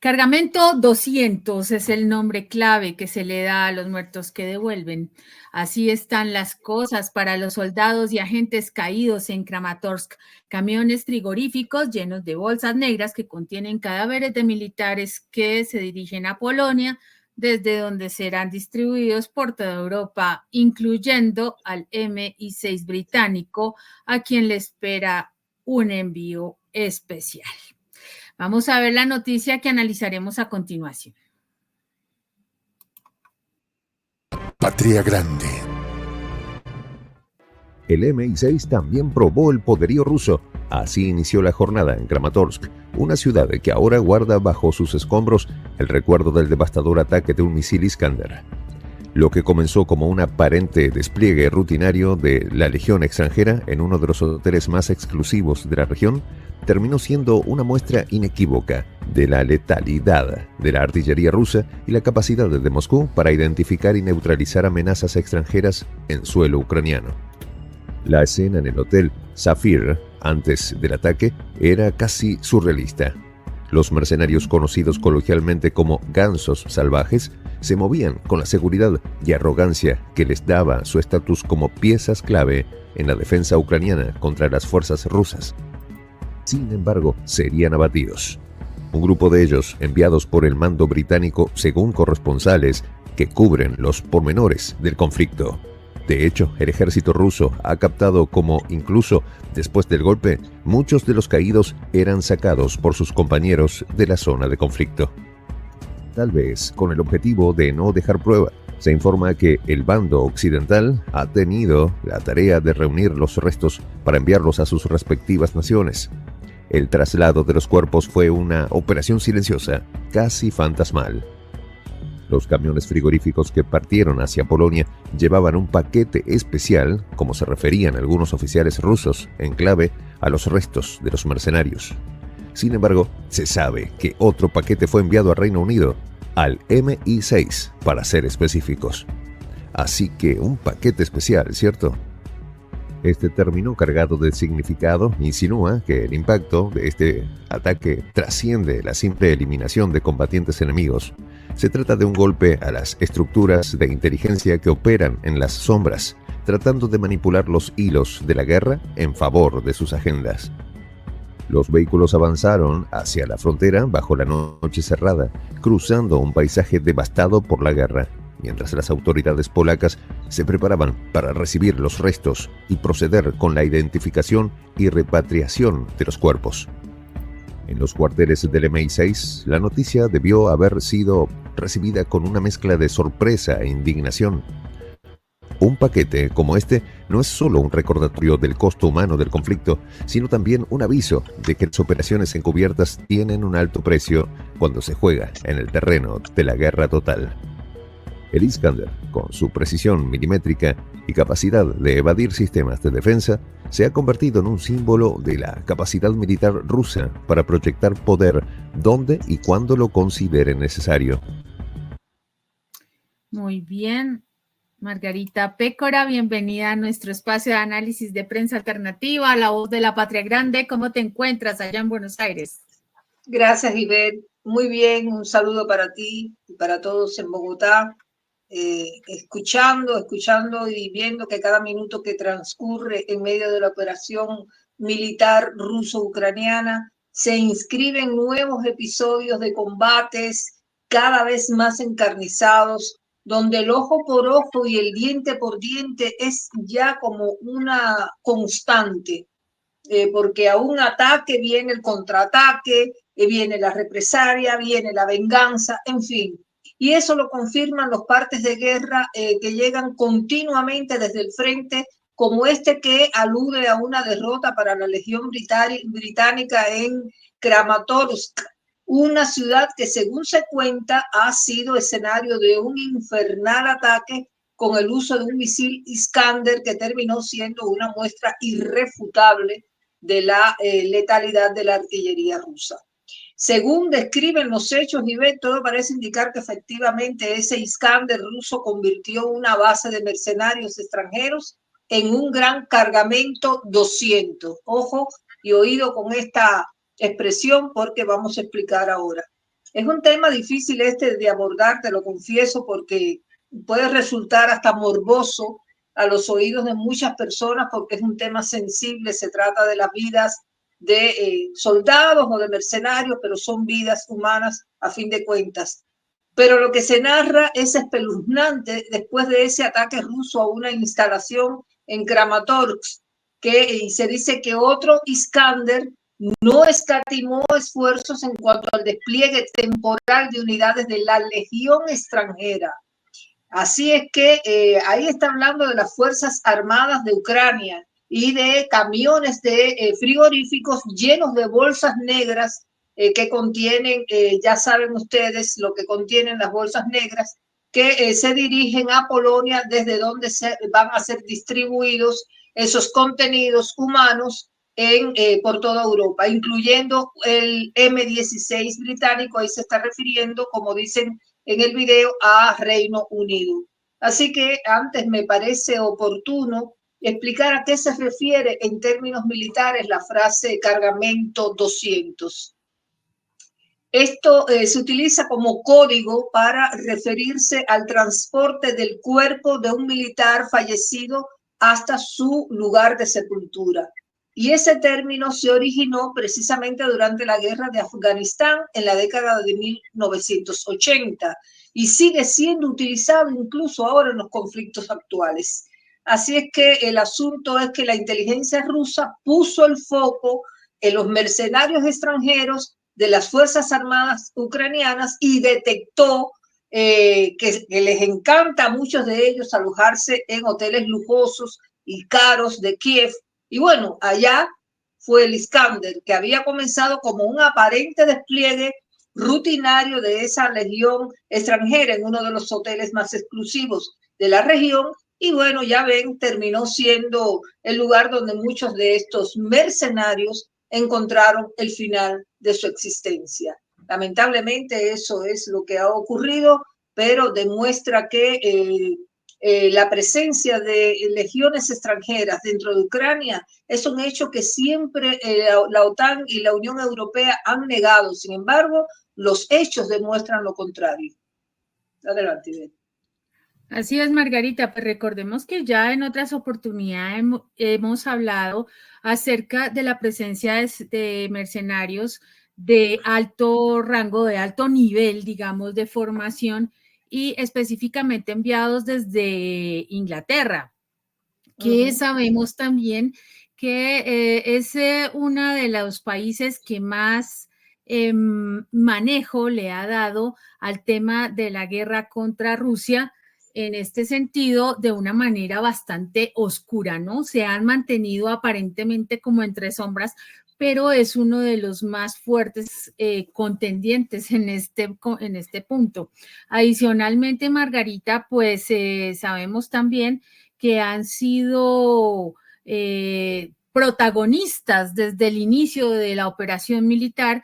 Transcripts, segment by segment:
Cargamento 200 es el nombre clave que se le da a los muertos que devuelven. Así están las cosas para los soldados y agentes caídos en Kramatorsk. Camiones frigoríficos llenos de bolsas negras que contienen cadáveres de militares que se dirigen a Polonia, desde donde serán distribuidos por toda Europa, incluyendo al MI6 británico, a quien le espera un envío especial. Vamos a ver la noticia que analizaremos a continuación. Patria Grande. El MI6 también probó el poderío ruso. Así inició la jornada en Kramatorsk, una ciudad que ahora guarda bajo sus escombros el recuerdo del devastador ataque de un misil Iskander. Lo que comenzó como un aparente despliegue rutinario de la Legión extranjera en uno de los hoteles más exclusivos de la región, terminó siendo una muestra inequívoca de la letalidad de la artillería rusa y la capacidad de Moscú para identificar y neutralizar amenazas extranjeras en suelo ucraniano. La escena en el hotel Zafir, antes del ataque, era casi surrealista. Los mercenarios conocidos coloquialmente como gansos salvajes se movían con la seguridad y arrogancia que les daba su estatus como piezas clave en la defensa ucraniana contra las fuerzas rusas. Sin embargo, serían abatidos. Un grupo de ellos, enviados por el mando británico según corresponsales que cubren los pormenores del conflicto. De hecho, el ejército ruso ha captado cómo, incluso después del golpe, muchos de los caídos eran sacados por sus compañeros de la zona de conflicto. Tal vez con el objetivo de no dejar prueba. Se informa que el bando occidental ha tenido la tarea de reunir los restos para enviarlos a sus respectivas naciones. El traslado de los cuerpos fue una operación silenciosa, casi fantasmal. Los camiones frigoríficos que partieron hacia Polonia llevaban un paquete especial, como se referían algunos oficiales rusos, en clave a los restos de los mercenarios. Sin embargo, se sabe que otro paquete fue enviado al Reino Unido, al MI6, para ser específicos. Así que un paquete especial, ¿cierto? Este término cargado de significado insinúa que el impacto de este ataque trasciende la simple eliminación de combatientes enemigos. Se trata de un golpe a las estructuras de inteligencia que operan en las sombras, tratando de manipular los hilos de la guerra en favor de sus agendas. Los vehículos avanzaron hacia la frontera bajo la noche cerrada, cruzando un paisaje devastado por la guerra, mientras las autoridades polacas se preparaban para recibir los restos y proceder con la identificación y repatriación de los cuerpos. En los cuarteles del MI6, la noticia debió haber sido recibida con una mezcla de sorpresa e indignación. Un paquete como este no es solo un recordatorio del costo humano del conflicto, sino también un aviso de que las operaciones encubiertas tienen un alto precio cuando se juega en el terreno de la guerra total. El Iskander, con su precisión milimétrica y capacidad de evadir sistemas de defensa, se ha convertido en un símbolo de la capacidad militar rusa para proyectar poder donde y cuando lo considere necesario. Muy bien. Margarita Pécora, bienvenida a nuestro espacio de análisis de prensa alternativa, La Voz de la Patria Grande. ¿Cómo te encuentras allá en Buenos Aires? Gracias, Ivette. Muy bien, un saludo para ti y para todos en Bogotá. Escuchando y viendo que cada minuto que transcurre en medio de la operación militar ruso-ucraniana se inscriben nuevos episodios de combates cada vez más encarnizados, donde el ojo por ojo y el diente por diente es ya como una constante, porque a un ataque viene el contraataque, viene la represalia, viene la venganza, en fin. Y eso lo confirman los partes de guerra que llegan continuamente desde el frente, como este que alude a una derrota para la Legión Británica en Kramatorsk, una ciudad que, según se cuenta, ha sido escenario de un infernal ataque con el uso de un misil Iskander que terminó siendo una muestra irrefutable de la letalidad de la artillería rusa. Según describen los hechos, Ivette, todo parece indicar que efectivamente ese Iskander ruso convirtió una base de mercenarios extranjeros en un gran cargamento 200. Ojo y oído con esta expresión porque vamos a explicar ahora. Es un tema difícil este de abordar, te lo confieso, porque puede resultar hasta morboso a los oídos de muchas personas, porque es un tema sensible, se trata de las vidas de soldados o de mercenarios, pero son vidas humanas a fin de cuentas. Pero lo que se narra es espeluznante después de ese ataque ruso a una instalación en Kramatorsk, y se dice que otro Iskander no escatimó esfuerzos en cuanto al despliegue temporal de unidades de la Legión extranjera. Así es que ahí está hablando de las Fuerzas Armadas de Ucrania y de camiones de frigoríficos llenos de bolsas negras que contienen, ya saben ustedes lo que contienen las bolsas negras, que se dirigen a Polonia, desde donde van a ser distribuidos esos contenidos humanos por toda Europa, incluyendo el M16 británico. Ahí se está refiriendo, como dicen en el video, a Reino Unido. Así que antes me parece oportuno explicar a qué se refiere en términos militares la frase cargamento 200. Esto se utiliza como código para referirse al transporte del cuerpo de un militar fallecido hasta su lugar de sepultura. Y ese término se originó precisamente durante la guerra de Afganistán en la década de 1980 y sigue siendo utilizado incluso ahora en los conflictos actuales. Así es que el asunto es que la inteligencia rusa puso el foco en los mercenarios extranjeros de las Fuerzas Armadas ucranianas y detectó que les encanta a muchos de ellos alojarse en hoteles lujosos y caros de Kiev. Y bueno, allá fue el Iskander, que había comenzado como un aparente despliegue rutinario de esa legión extranjera en uno de los hoteles más exclusivos de la región. Y bueno, ya ven, terminó siendo el lugar donde muchos de estos mercenarios encontraron el final de su existencia. Lamentablemente eso es lo que ha ocurrido, pero demuestra que la presencia de legiones extranjeras dentro de Ucrania es un hecho que siempre la OTAN y la Unión Europea han negado. Sin embargo, los hechos demuestran lo contrario. Adelante, Ivette. Así es, Margarita, pues recordemos que ya en otras oportunidades hemos hablado acerca de la presencia de mercenarios de alto rango, de alto nivel, digamos, de formación y específicamente enviados desde Inglaterra, que sabemos también que es uno de los países que más manejo le ha dado al tema de la guerra contra Rusia, en este sentido, de una manera bastante oscura, ¿no? Se han mantenido aparentemente como entre sombras, pero es uno de los más fuertes contendientes en este punto. Adicionalmente, Margarita, pues sabemos también que han sido protagonistas desde el inicio de la operación militar,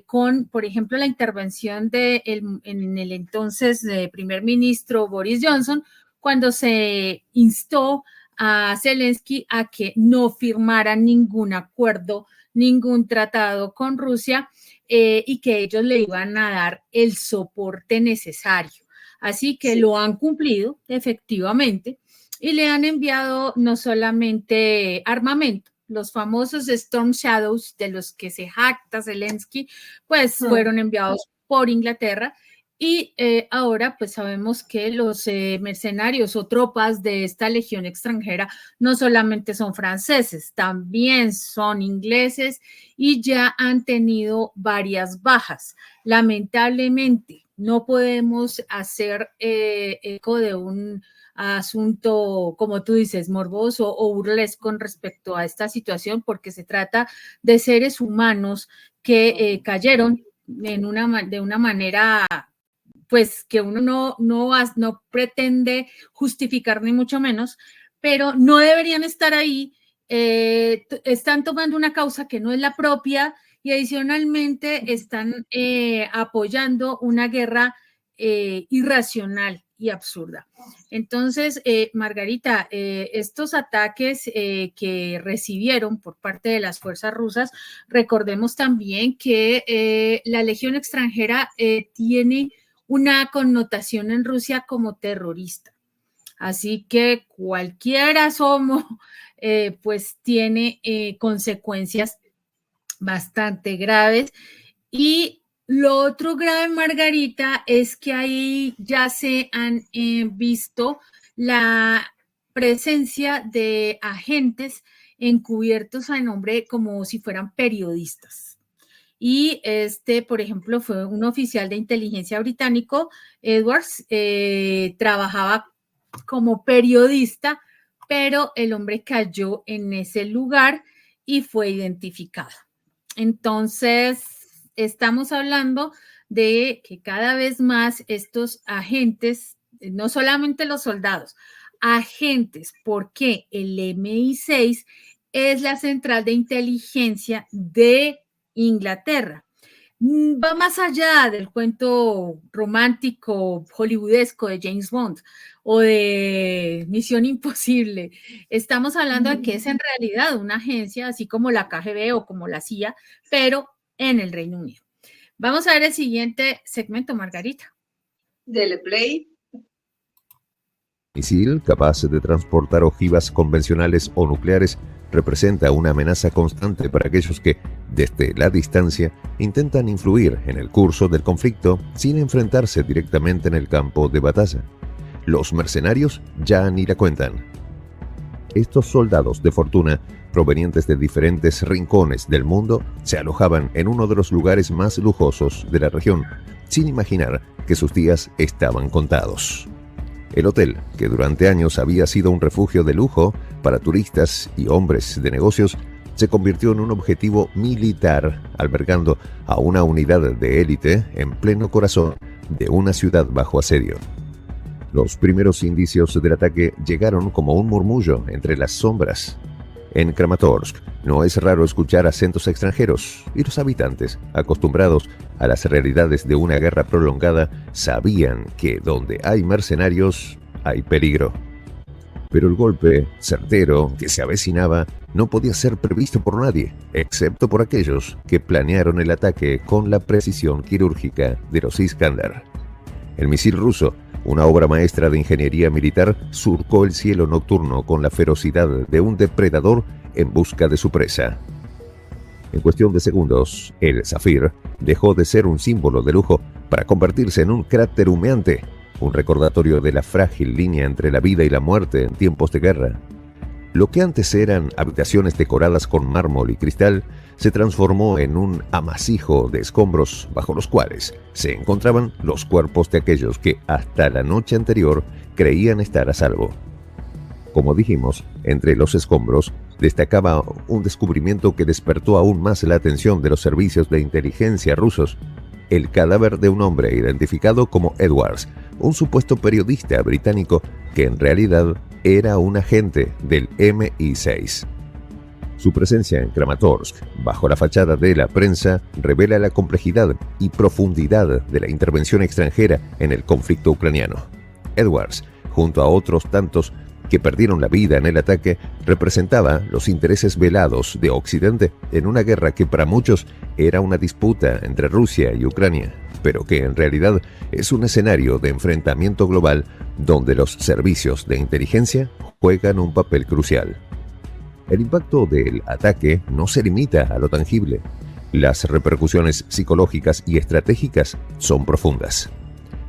con, por ejemplo, la intervención en el entonces primer ministro Boris Johnson, cuando se instó a Zelensky a que no firmara ningún acuerdo, ningún tratado con Rusia, y que ellos le iban a dar el soporte necesario. Así que lo han cumplido, efectivamente, y le han enviado no solamente armamento, los famosos Storm Shadows de los que se jacta Zelensky, pues fueron enviados por Inglaterra. Y ahora pues sabemos que los mercenarios o tropas de esta legión extranjera no solamente son franceses, también son ingleses y ya han tenido varias bajas. Lamentablemente no podemos hacer eco de un asunto, como tú dices, morboso o burlesco con respecto a esta situación, porque se trata de seres humanos que cayeron de una manera, pues que uno no pretende justificar ni mucho menos, pero no deberían estar ahí. Están tomando una causa que no es la propia y adicionalmente están apoyando una guerra irracional y absurda. Entonces, Margarita, estos ataques que recibieron por parte de las fuerzas rusas, recordemos también que la Legión extranjera tiene una connotación en Rusia como terrorista. Así que cualquier asomo pues tiene consecuencias bastante graves. Y lo otro grave, Margarita, es que ahí ya se han visto la presencia de agentes encubiertos a nombre como si fueran periodistas. Y por ejemplo, fue un oficial de inteligencia británico, Edwards, trabajaba como periodista, pero el hombre cayó en ese lugar y fue identificado. Entonces, estamos hablando de que cada vez más estos agentes, no solamente los soldados, agentes, porque el MI6 es la central de inteligencia de Inglaterra. Va más allá del cuento romántico hollywoodesco de James Bond o de Misión Imposible. Estamos hablando de que es en realidad una agencia, así como la KGB o como la CIA, pero en el Reino Unido. Vamos a ver el siguiente segmento, Margarita. Dele play. Misil capaz de transportar ojivas convencionales o nucleares representa una amenaza constante para aquellos que, desde la distancia, intentan influir en el curso del conflicto sin enfrentarse directamente en el campo de batalla. Los mercenarios ya ni la cuentan. Estos soldados de fortuna, provenientes de diferentes rincones del mundo, se alojaban en uno de los lugares más lujosos de la región, sin imaginar que sus días estaban contados. El hotel, que durante años había sido un refugio de lujo para turistas y hombres de negocios, se convirtió en un objetivo militar, albergando a una unidad de élite en pleno corazón de una ciudad bajo asedio. Los primeros indicios del ataque llegaron como un murmullo entre las sombras. En Kramatorsk no es raro escuchar acentos extranjeros y los habitantes, acostumbrados a las realidades de una guerra prolongada, sabían que donde hay mercenarios hay peligro. Pero el golpe certero que se avecinaba no podía ser previsto por nadie, excepto por aquellos que planearon el ataque con la precisión quirúrgica de los Iskander. El misil ruso, una obra maestra de ingeniería militar, surcó el cielo nocturno con la ferocidad de un depredador en busca de su presa. En cuestión de segundos, el Zafir dejó de ser un símbolo de lujo para convertirse en un cráter humeante, un recordatorio de la frágil línea entre la vida y la muerte en tiempos de guerra. Lo que antes eran habitaciones decoradas con mármol y cristal se transformó en un amasijo de escombros bajo los cuales se encontraban los cuerpos de aquellos que hasta la noche anterior creían estar a salvo. Como dijimos, entre los escombros destacaba un descubrimiento que despertó aún más la atención de los servicios de inteligencia rusos: el cadáver de un hombre identificado como Edwards, un supuesto periodista británico que en realidad era un agente del MI6. Su presencia en Kramatorsk, bajo la fachada de la prensa, revela la complejidad y profundidad de la intervención extranjera en el conflicto ucraniano. Edwards, junto a otros tantos que perdieron la vida en el ataque, representaba los intereses velados de Occidente en una guerra que para muchos era una disputa entre Rusia y Ucrania, pero que en realidad es un escenario de enfrentamiento global donde los servicios de inteligencia juegan un papel crucial. El impacto del ataque no se limita a lo tangible. Las repercusiones psicológicas y estratégicas son profundas.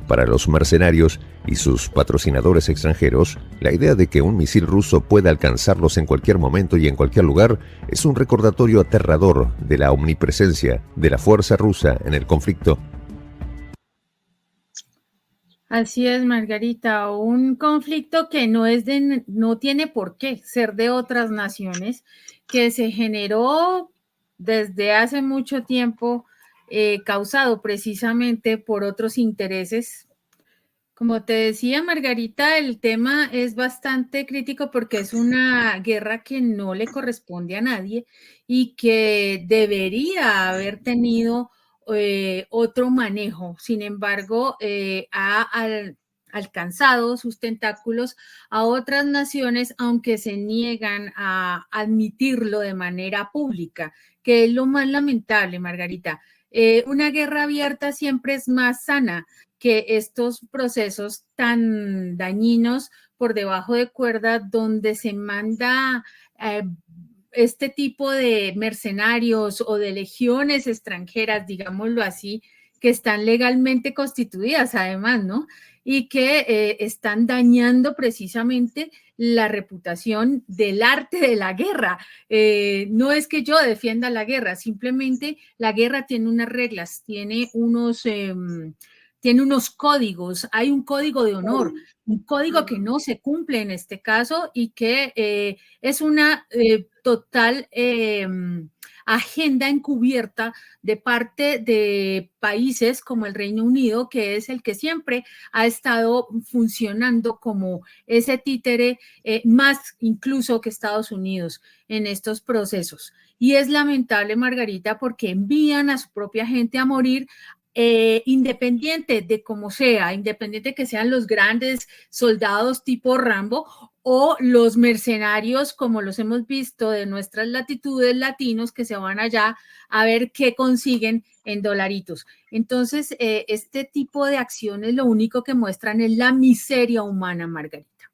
Para los mercenarios y sus patrocinadores extranjeros, la idea de que un misil ruso pueda alcanzarlos en cualquier momento y en cualquier lugar es un recordatorio aterrador de la omnipresencia de la fuerza rusa en el conflicto. Así es, Margarita, un conflicto que no tiene por qué ser de otras naciones, que se generó desde hace mucho tiempo, causado precisamente por otros intereses. Como te decía, Margarita, el tema es bastante crítico porque es una guerra que no le corresponde a nadie y que debería haber tenido otro manejo. Sin embargo, ha alcanzado sus tentáculos a otras naciones, aunque se niegan a admitirlo de manera pública, que es lo más lamentable, Margarita. Una guerra abierta siempre es más sana que estos procesos tan dañinos por debajo de cuerda, donde se manda este tipo de mercenarios o de legiones extranjeras, digámoslo así, que están legalmente constituidas además, ¿no? Y que están dañando precisamente la reputación del arte de la guerra. No es que yo defienda la guerra, simplemente la guerra tiene unas reglas, tiene unos códigos, hay un código de honor, un código que no se cumple en este caso y que es una total agenda encubierta de parte de países como el Reino Unido, que es el que siempre ha estado funcionando como ese títere más incluso que Estados Unidos en estos procesos. Y es lamentable, Margarita, porque envían a su propia gente a morir independiente de cómo sea, independiente que sean los grandes soldados tipo Rambo o los mercenarios, como los hemos visto de nuestras latitudes latinos, que se van allá a ver qué consiguen en dolaritos. Entonces, este tipo de acciones lo único que muestran es la miseria humana, Margarita.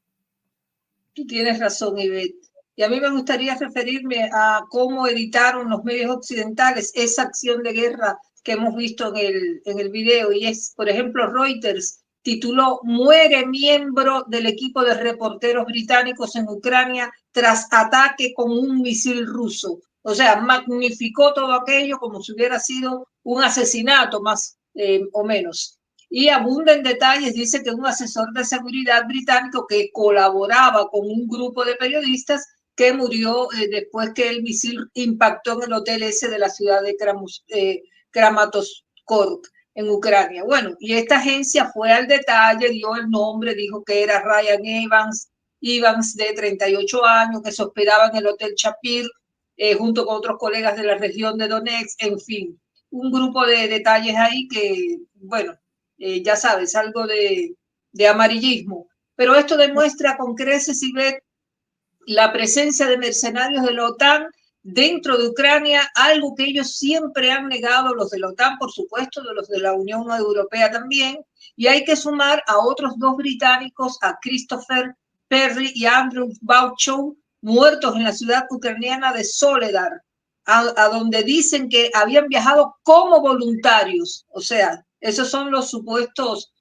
Tú tienes razón, Ivette. Y a mí me gustaría referirme a cómo editaron los medios occidentales esa acción de guerra que hemos visto en el video. Y es, por ejemplo, Reuters tituló "Muere miembro del equipo de reporteros británicos en Ucrania tras ataque con un misil ruso". O sea, magnificó todo aquello como si hubiera sido un asesinato más o menos. Y abunda en detalles, dice que un asesor de seguridad británico que colaboraba con un grupo de periodistas que murió después que el misil impactó en el hotel ese de la ciudad de Kramatorsk, en Ucrania. Bueno, y esta agencia fue al detalle, dio el nombre, dijo que era Ryan Evans, de 38 años, que se hospedaba en el Hotel Shapir, junto con otros colegas de la región de Donetsk, en fin, un grupo de detalles ahí que, bueno, ya sabes, algo de amarillismo. Pero esto demuestra con creces, Ivette, la presencia de mercenarios de la OTAN dentro de Ucrania, algo que ellos siempre han negado, los de la OTAN, por supuesto, de los de la Unión Europea también, y hay que sumar a otros dos británicos, a Christopher Perry y Andrew Bauchow, muertos en la ciudad ucraniana de Soledar, a donde dicen que habían viajado como voluntarios, o sea, esos son los supuestos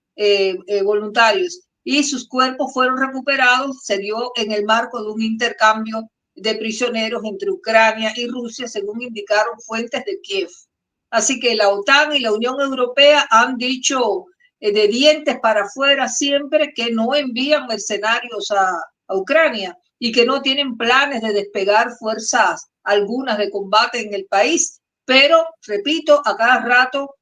voluntarios, y sus cuerpos fueron recuperados, se dio en el marco de un intercambio de prisioneros entre Ucrania y Rusia, según indicaron fuentes de Kiev. Así que la OTAN y la Unión Europea han dicho de dientes para afuera siempre que no envían mercenarios a Ucrania y que no tienen planes de despegar fuerzas algunas de combate en el país, pero, repito, a cada rato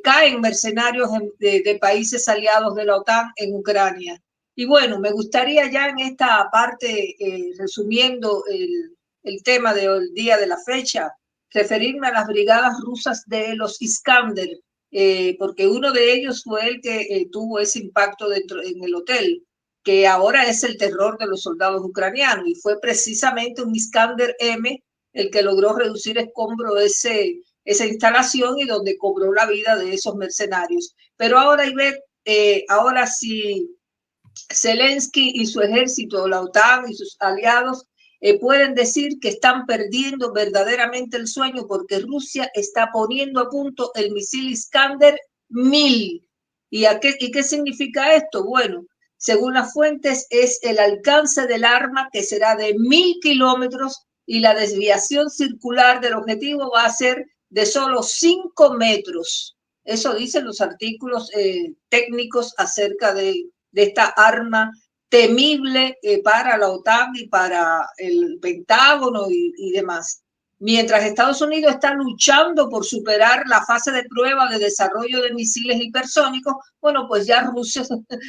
caen mercenarios de países aliados de la OTAN en Ucrania. Y bueno, me gustaría ya en esta parte, resumiendo el tema del día de la fecha, referirme a las brigadas rusas de los Iskander, porque uno de ellos fue el que tuvo ese impacto dentro en el hotel, que ahora es el terror de los soldados ucranianos, y fue precisamente un Iskander M el que logró reducir escombro esa instalación y donde cobró la vida de esos mercenarios. Pero ahora, Ivette, ahora sí, Zelensky y su ejército, la OTAN y sus aliados, pueden decir que están perdiendo verdaderamente el sueño porque Rusia está poniendo a punto el misil Iskander 1000. ¿Y qué significa esto? Bueno, según las fuentes, es el alcance del arma que será de 1000 kilómetros y la desviación circular del objetivo va a ser de solo 5 metros. Eso dicen los artículos técnicos acerca de esta arma temible para la OTAN y para el Pentágono y demás. Mientras Estados Unidos está luchando por superar la fase de prueba de desarrollo de misiles hipersónicos, bueno, pues ya Rusia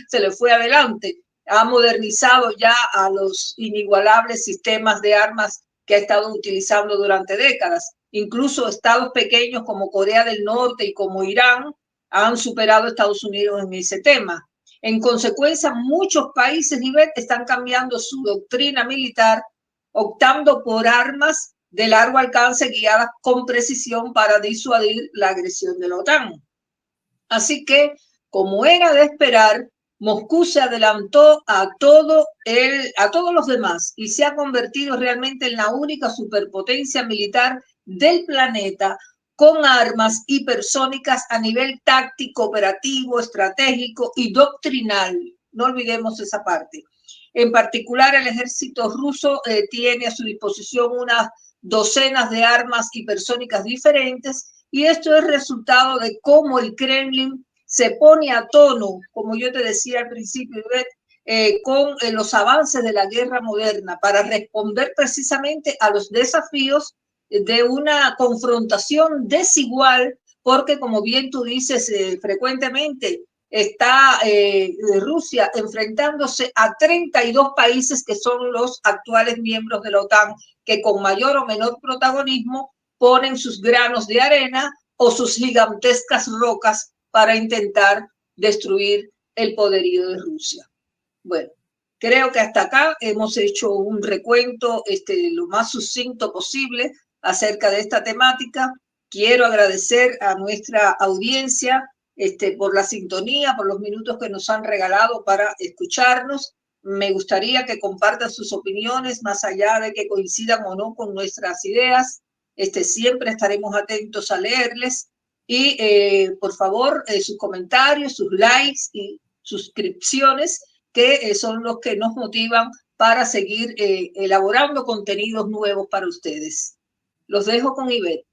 se le fue adelante. Ha modernizado ya a los inigualables sistemas de armas que ha estado utilizando durante décadas. Incluso estados pequeños como Corea del Norte y como Irán han superado a Estados Unidos en ese tema. En consecuencia, muchos países, Ivette, están cambiando su doctrina militar, optando por armas de largo alcance guiadas con precisión para disuadir la agresión de la OTAN. Así que, como era de esperar, Moscú se adelantó a todos los demás y se ha convertido realmente en la única superpotencia militar del planeta con armas hipersónicas a nivel táctico, operativo, estratégico y doctrinal. No olvidemos esa parte. En particular, el ejército ruso tiene a su disposición unas docenas de armas hipersónicas diferentes, y esto es resultado de cómo el Kremlin se pone a tono, como yo te decía al principio, con los avances de la guerra moderna para responder precisamente a los desafíos de una confrontación desigual, porque como bien tú dices, frecuentemente está Rusia enfrentándose a 32 países que son los actuales miembros de la OTAN, que con mayor o menor protagonismo ponen sus granos de arena o sus gigantescas rocas para intentar destruir el poderío de Rusia. Bueno, creo que hasta acá hemos hecho un recuento lo más sucinto posible acerca de esta temática. Quiero agradecer a nuestra audiencia por la sintonía, por los minutos que nos han regalado para escucharnos. Me gustaría que compartan sus opiniones, más allá de que coincidan o no con nuestras ideas. Siempre estaremos atentos a leerles. Y por favor, sus comentarios, sus likes y suscripciones, que son los que nos motivan para seguir elaborando contenidos nuevos para ustedes. Los dejo con Ivette.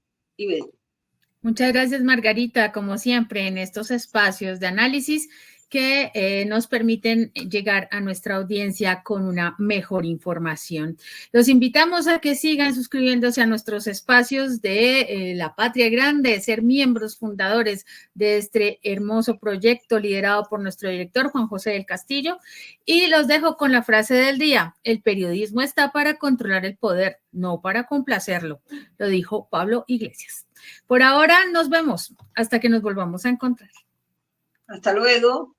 Muchas gracias, Margarita, como siempre, en estos espacios de análisis que nos permiten llegar a nuestra audiencia con una mejor información. Los invitamos a que sigan suscribiéndose a nuestros espacios de La Patria Grande, ser miembros fundadores de este hermoso proyecto liderado por nuestro director, Juan José del Castillo. Y los dejo con la frase del día: el periodismo está para controlar el poder, no para complacerlo. Lo dijo Pablo Iglesias. Por ahora nos vemos hasta que nos volvamos a encontrar. Hasta luego.